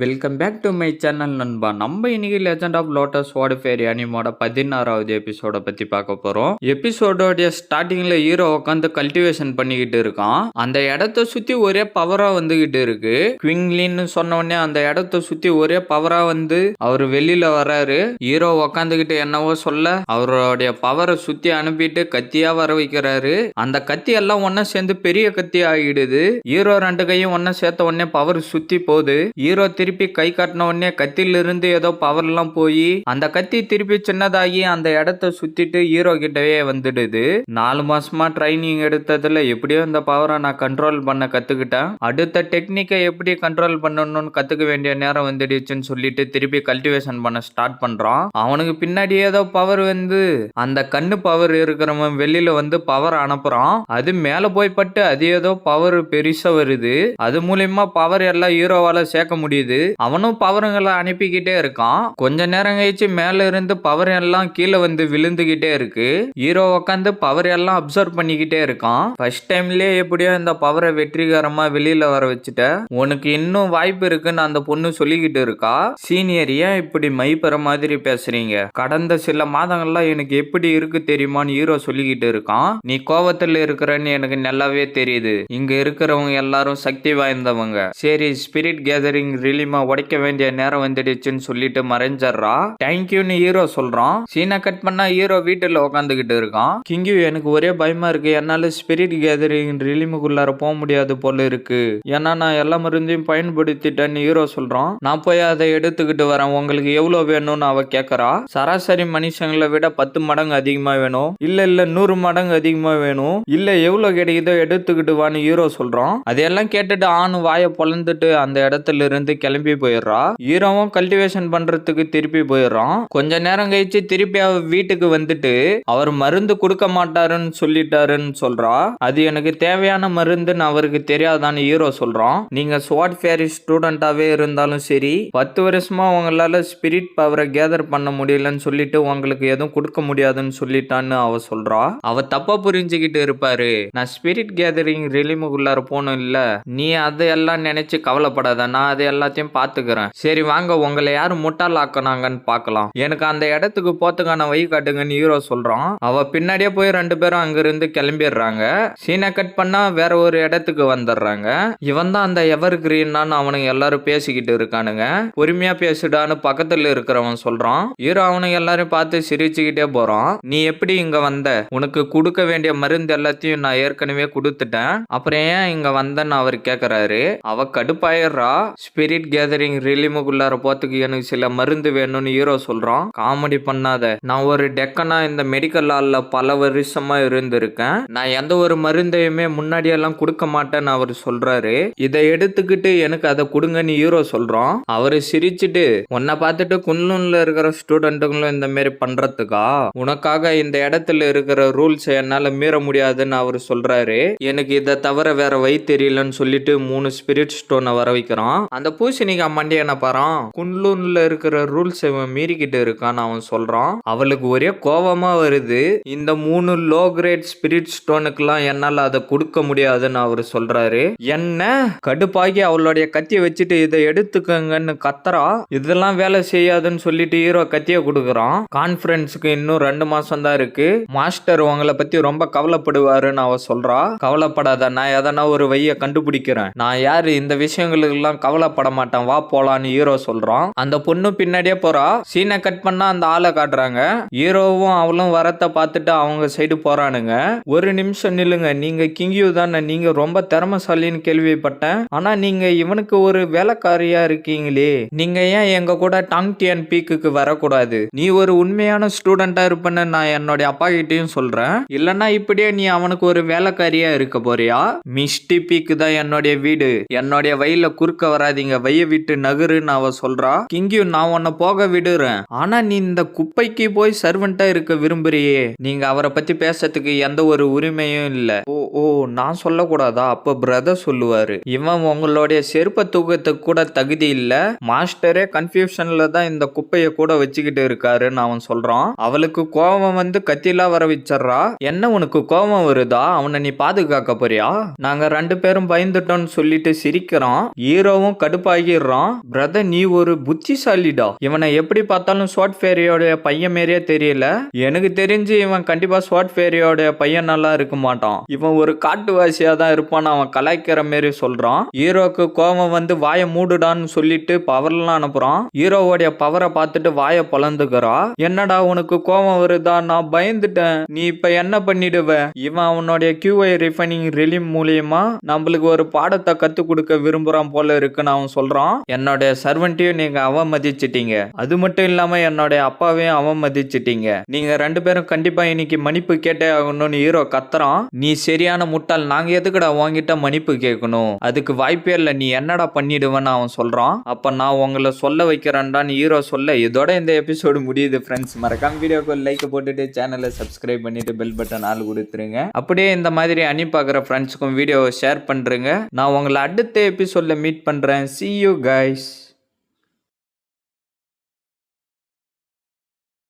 Welcome back to my channel நண்பா. நம்ம இன்னைக்கு Legend of Lotus Sword Fairy அனிமோட 16வது எபிசோட பத்தி பார்க்க போறோம். எபிசோடோட ஸ்டார்டிங்ல ஹீரோ உட்காந்து கல்டிவேஷன் பண்ணிக்கிட்டு இருக்கான். அந்த இடத்த சுத்தி ஒரே பவரா வந்துகிட்டு இருக்கு. குவிங்லின்னு சொன்ன உடனே அந்த இடத்த சுத்தி ஒரே பவரா வந்து அவர் வெளியில வராரு. ஹீரோ உட்காந்துக்கிட்டு என்னவோ சொல்ல அவருடைய பவரை சுத்தி அனுப்பிட்டு கத்தியா வர வைக்கிறாரு. அந்த கத்தி எல்லாம் ஒன்னா சேர்ந்து பெரிய கத்தி ஆகிடுது. ஹீரோ ரெண்டு கையும் ஒன்னா சேர்த்த உடனே பவர் சுத்தி போகுது. ஹீரோ திருப்பி கை காட்டின உடனே கத்தில இருந்து ஏதோ பவர் எல்லாம் போய் அந்த கத்தி திருப்பி சின்னதாகி அந்த இடத்த சுத்திட்டு ஹீரோ கிட்டவே வந்துடுது. 4 மாசமா ட்ரைனிங் எடுத்ததுல எப்படியோ இந்த பவரை நான் கண்ட்ரோல் பண்ண கத்துக்கிட்டேன். அடுத்த டெக்னிக்கை எப்படி கண்ட்ரோல் பண்ணணும்னு கத்துக்க வேண்டிய நேரம் வந்துடுச்சுன்னு சொல்லிட்டு திருப்பி கல்டிவேஷன் பண்ண ஸ்டார்ட் பண்றான். அவனுக்கு பின்னாடி ஏதோ பவர் வந்து அந்த கண்ணு பவர் இருக்கிறவன் வெளியில வந்து பவர் அனுப்புறான். அது மேல போய் பட்டு அது ஏதோ பவர் பெருசா வருது. அது மூலியமா பவர் எல்லாம் ஹீரோவால சேர்க்க முடியுது. அவனும் பவருங்களை அனுப்பிக்கிட்டே இருக்கான். கொஞ்ச நேரம் கழிச்சு மேல இருந்து பவர் எல்லாம் கீழே வந்து விழுந்துகிட்டே இருக்கு. ஹீரோ உட்காந்து பவர் எல்லாம் அப்சர்வ் பண்ணிக்கிட்டே இருக்கான். ஃபர்ஸ்ட் டைம்லயே எப்படியோ இந்த பவரை வெற்றிகரமா வெளியில வர வச்சுட்ட, உனக்கு இன்னும் வாய்ப்பு இருக்குன்னு அந்த பொண்ணு சொல்லிக்கிட்டு இருக்கா. சீனியர் ஏன் இப்படி மைப்பற மாதிரி பேசுறீங்க? கடந்த சில மாதங்கள்லாம் எனக்கு எப்படி இருக்கு தெரியுமான்னு ஹீரோ சொல்லிக்கிட்டு இருக்கான். நீ கோவத்துல இருக்கிறன்னு எனக்கு நல்லாவே தெரியுது. இங்க இருக்கிறவங்க எல்லாரும் சக்தி வாய்ந்தவங்க. சரி, ஸ்பிரிட் கேதரிங் ரிலிமா உடைக்க வேண்டிய நேரம் வந்துடுச்சுன்னு சொல்லிட்டு மறைஞ்சிடறா. தேங்க்யூன்னு ஹீரோ சொல்றான். சீனை கட் பண்ணா ஹீரோ வீட்டுல உட்காந்துக்கிட்டு இருக்கான். கிங்கு, எனக்கு ஒரே பயமா இருக்கு. என்னால ஸ்பிரிட் கேதரிங் ரிலிமுக்குள்ளார போக முடியாது போல இருக்கு. ஏன்னா நான் எல்லா மருந்தையும் பயன்படுத்திட்டேன்னு ஹீரோ சொல்றான். நான் போய் அதை எடுத்துக்கிட்டு வரேன். உங்களுக்கு எவ்வளவு வேணும்னு அவ கேக்குறா. சராசரி மனுஷங்களை விட 10 மடங்கு அதிகமா வேணும். இல்ல 100 மடங்கு அதிகமா வேணும். இல்ல எவ்வளவு கிடைக்குதோ எடுத்துக்கிட்டு வான்னு ஹீரோ சொல்றான். அதையெல்லாம் கேட்டுட்டு ஆணு வாயை பொழந்துட்டு அந்த இடத்துல இருந்து கிளம்பி போயிடுறா. ஹீரோவும் கல்டிவேஷன் பண்றதுக்கு திருப்பி போயிடுறான். கொஞ்ச நேரம் கழிச்சு திருப்பி அவ வீட்டுக்கு வந்துட்டு அவர் மருந்து கொடுக்க மாட்டாருன்னு சொல்லிட்டாருன்னு சொல்றா. அது எனக்கு தேவையான மருந்துன்னு அவருக்கு தெரியாதான்னு ஹீரோ சொல்றான். நீங்க ஸ்வாட் ஃபேரி ஸ்டூடெண்டாவே இருந்தாலும் சரி, 10 வருஷமா உங்களால ஸ்பிரிட் பவரை கேதர் பண்ண முடியலன்னு சொல்லிட்டு உங்களுக்கு எதுவும் கொடுக்க முடியாதுன்னு சொல்லிட்டான்னு அவ சொல்றா. அவ தப்பா புரிஞ்சுக்கிட்டு இருப்பாரு. நான் ஸ்பிரிட் கேதரிங் ரிலிமுக்குள்ளார போனும் இல்ல, நீ அதையெல்லாம் நினைச்சு கவலைப்படாத, நான் அதை எல்லாத்தையும் பாத்துக்கிறேன். சரி வாங்க, உங்களை யாரு முட்டாள் ஆக்கினாங்கன்னு பாக்கலாம். எனக்கு அந்த இடத்துக்கு போறதுக்கான வழி காட்டுங்கன்னு ஹீரோ சொல்றான். அவ பின்னாடியே போய் 2 பேரும் அங்கிருந்து கிளம்பிடுறாங்க. சீனை கட் பண்ணா வேற ஒரு இடத்துக்கு வந்துடுறாங்க. இவன் தான் அந்த எவர் கிரீன்னான்னு அவனுங்க எல்லாரும் பேசிக்கிட்டு இருக்கானுங்க. பொறுமையா பேசுடான்னு பக்கத்துல இருக்கிறவன் சொல்றான். ஹீரோ அவனுங்க எல்லாரும் பார்த்து சிரிச்சுக்கிட்டே போறான். நீ எப்படி இங்க வந்த? உனக்கு கொடுக்க வேண்டிய மருந்து எல்லாத்தையும் நான் ஏற்கனவே கொடுத்துட்டேன், அப்புறம் ஏன் இங்க வந்தன்னு அவர் கேக்குறாரு. அவ கடுப்பாயிடுறா. ஸ்பிரிட் கேதரிங் ரிலிமுக்குள்ளார போறதுக்கு எனக்கு சில மருந்து வேணும்னு ஹீரோ சொல்றான். காமெடி பண்ணாத, நான் ஒரு டெக்கனா இந்த மெடிக்கல் ஹால்ல பல வருஷமா இருந்திருக்கேன். நான் எந்த ஒரு மருந்தையுமே முன்னாடியெல்லாம் கொடுக்க மாட்டேன்னு அவர் சொல்றாரு. இதை எடுத்துக்கிட்டு எனக்கு அதை கொடுங்கன்னு ஹீரோ சொல்றான். அவரு சிரிச்சுட்டு, உன்னை பார்த்துட்டு குன்லூன்ல இருக்கிற ஸ்டூடெண்ட்டுங்களும் இந்த மாதிரி பண்றதுக்கா? உனக்காக இந்த இடத்துல இருக்கிற ரூல்ஸ் என்னால மீற முடியாதுன்னு அவர் சொல்றாரு. எனக்கு இதை தவிர வேற வழி தெரியலன்னு சொல்லிட்டு 3 ஸ்பிரிட் ஸ்டோனை வர வைக்கிறான். அந்த பூசணிக்கா மண்டியனை பாறான். குன்லூன்ல இருக்கிற ரூல்ஸ் இவன் மீறிக்கிட்டு இருக்கான்னு அவன் சொல்றான். அவளுக்கு ஒரே கோபமா வருது. இந்த 3 லோ கிரேட் ஸ்பிரிட் ஸ்டோனுக்குலாம் என்னால அதை கொடுக்க முடியாதுன்னு அவர் சொல்றாரு. என்ன கடுப்பாகி அவளுடைய கத்தியை வச்சுட்டு இதை எடுத்துக்கங்கன்னு கத்துறா. இதெல்லாம் வேலை செய்யாதுன்னு சொல்லிட்டு ஹீரோ கத்தியை கொடுக்குறான். கான்ஃபரன்ஸுக்கு இன்னும் 2 மாசம் தான் இருக்கு. மாஸ்டர் உங்களை பத்தி ரொம்ப கவலைப்படுவாருன்னு அவ சொல்றா. கவலைப்படாத, நான் எதனா ஒரு வழியை கண்டுபிடிக்கிறேன். நான் யாரு, இந்த விஷயங்களுக்கு எல்லாம் கவலைப்பட மாட்டேன், வா போலான்னு ஹீரோ சொல்றான். அந்த பொண்ணு பின்னாடியே போறா. சீனை கட் பண்ணா அந்த ஆளை காட்டுறாங்க. ஹீரோவும் அவளும் வரத்தை பார்த்துட்டு அவங்க சைடு போறானுங்க. ஒரு நிமிஷம் நில்லுங்க, நீங்க கிங்யூ தானே? நீங்க ரொம்ப திறமைசாலின்னு கேள்விப்பட்டேன். ஆனா நீங்க இவனுக்கு ஒரு வேலைக்காரியா இருக்கீங்களே, நீங்க ஏன் எங்க கூட டாங்டியன் பீக்குக்கு வரக்கூடாது? நீ ஒரு உண்மையான ஸ்டூடெண்டா இருப்பேன்னு நான் என்னுடைய அப்பா கிட்டையும் சொல்றேன். இல்லன்னா இப்படியே நீ அவனுக்கு ஒரு வேலைக்காரியா இருக்க போறியா? மிஸ்டி பீக்கு தான் என்னுடைய வீடு, என்னுடைய வயல குறுக்க வராதீங்க, வைய விட்டு நகருன்னு அவ சொல்றா. கிங்யூ, நான் உன்னை போக விடுறேன், ஆனா நீ இந்த குப்பைக்கு போய் சர்வெண்டா இருக்க விரும்புறியே. நீங்க அவரை பத்தி பேசுறதுக்கு எந்த ஒரு உரிமையும் இல்ல. ஓ ஓ நான் சொல்லக்கூடாதா? அப்ப பிரதர் சொல்லுவாரு, இவன் உங்களுடைய செருப்ப தூக்கத்துக்கு கூட தகுதி இல்ல, மாஸ்டரே கன்ஃபியூஷன்ல தான் இந்த குப்பைய கூட வச்சுக்கிட்டு இருக்காருன்னு அவன் சொல்றான். அவளுக்கு கோபம் வந்து கத்திலாம் வர வச்சிடறா. என்ன உனக்கு கோபம் வருதா? அவனை நீ பாதுகாக்க போறியா? நாங்க 2 பேரும் பயந்துட்டோம்னு சொல்லிட்டு சிரிக்கிறோம். ஹீரோவும் கடுப்பாகி ஆகிடுறான். பிரதர் நீ ஒரு புத்திசாலிடா, இவனை எப்படி பார்த்தாலும் ஸ்வாட் ஃபேரியோட பையன் மாரியே தெரியல, எனக்கு தெரிஞ்சு இவன் கண்டிப்பா ஸ்வாட் ஃபேரியோட பையன் நல்லா இருக்க மாட்டான், இவன் ஒரு காட்டுவாசியா தான் இருப்பான் அவன் கலாய்க்கிற மாரி சொல்றான். ஹீரோக்கு கோவம் வந்து வாயை மூடுடான்னு சொல்லிட்டு பவர்லாம் அனுப்புறான். ஹீரோவோடைய பவரை பார்த்துட்டு வாயை பொழந்துக்கிறா. என்னடா உனக்கு கோவம் வருதா, நான் பயந்துட்டேன், நீ இப்ப என்ன பண்ணிடுவ, இவன் அவனுடைய QI ரிஃபைனிங் ரிலீம் மூலியமா நம்மளுக்கு ஒரு பாடத்தை கத்து கொடுக்க விரும்புறான் போல இருக்குன்னு அவன் சொல்றான். என்னோட சர்வெண்ட்டையும் நீங்க அவமதிச்சிட்டீங்க, அது மட்டும் இல்லாம என்னோட அப்பாவையும் அவமதிச்சிட்டீங்க, நீங்க 2 பேரும் கண்டிப்பா இன்னைக்கு மன்னிப்பு கேட்டே ஆகணும்னு ஹீரோ கத்துறான். நீ சரியான முட்டாள், நாங்க எதுக்குடா உன்கிட்ட மன்னிப்பு கேட்கணும், அதுக்கு வாய்ப்பே இல்லை, நீ என்னடா பண்ணிடுவேன்னு அவன் சொல்றான். அப்ப நான் உங்களை சொல்ல வைக்கிறேன்டான்னு ஹீரோ சொல்ல இதோட இந்த எபிசோடு முடியுது ஃப்ரெண்ட்ஸ். மறக்காம வீடியோக்கு லைக் போட்டுட்டு சேனலை சப்ஸ்கிரைப் பண்ணிட்டு பெல் பட்டன் ஆல் கொடுத்துருங்க. அப்படியே இந்த மாதிரி அனி பார்க்குற ஃப்ரெண்ட்ஸுக்கும் வீடியோவை ஷேர் பண்றேங்க. நான் உங்களை அடுத்த எபிசோட்ல மீட் பண்றேன். See you guys.